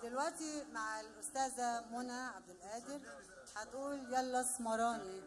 دلوقتي مع الأستاذة منى عبد القادر هتقول يلا اسمراني.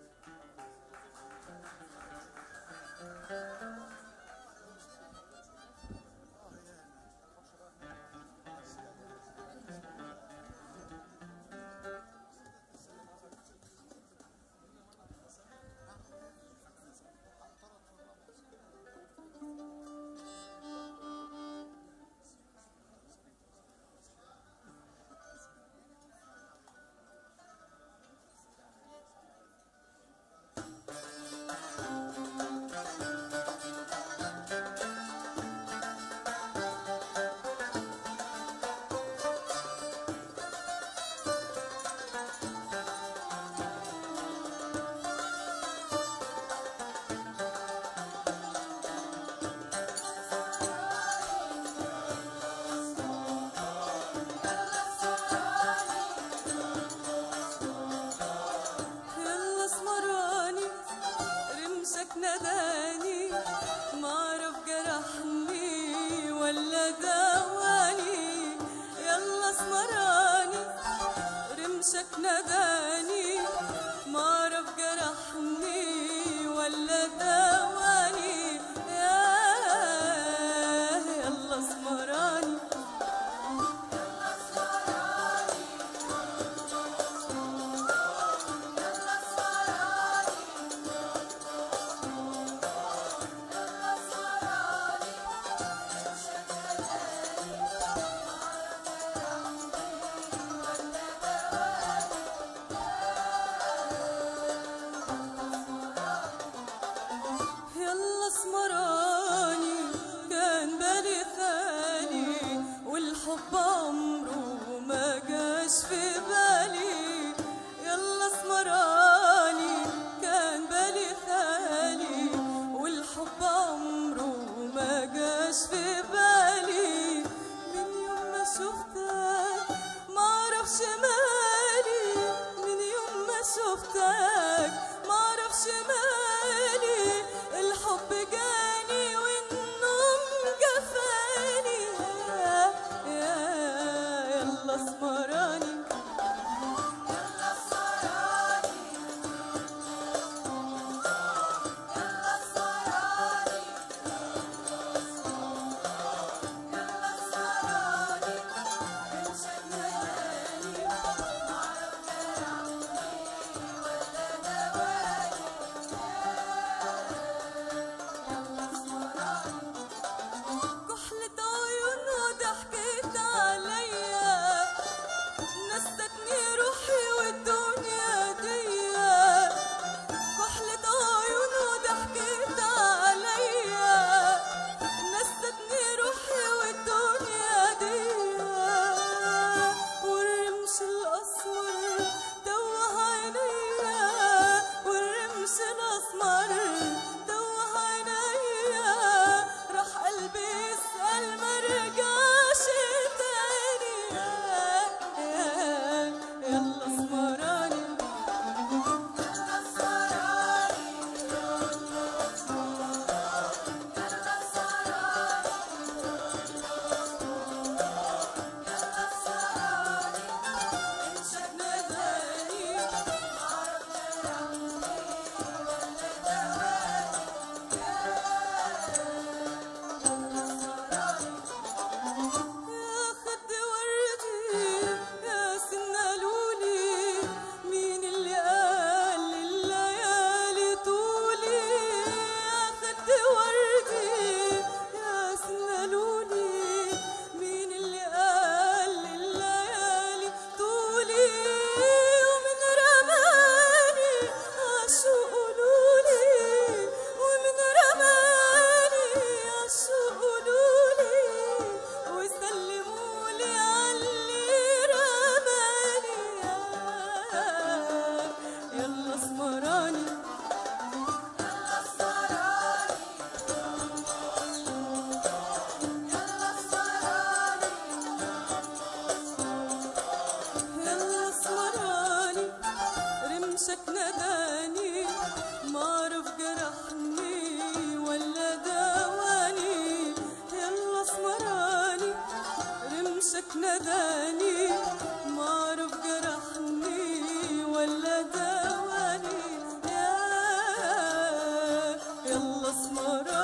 ناداني معرف جرحني ولا داواني، يلا اسمراني رمشك ناداني معرف جرحني ولا داواني، يلا اسمراني الحب عمره ما جاش في بالي، يلا اسمراني كان بالي خالي والحب عمره ما جاش في بالي، من يوم ما شفتك معرفش مالي، من يوم ما شفتك معرفش مالي، الحب جاني والنوم جفاني، يلا اسمراني يلا اسمراني ناداني معرف جرحني ولا داواني. يلا اسمراني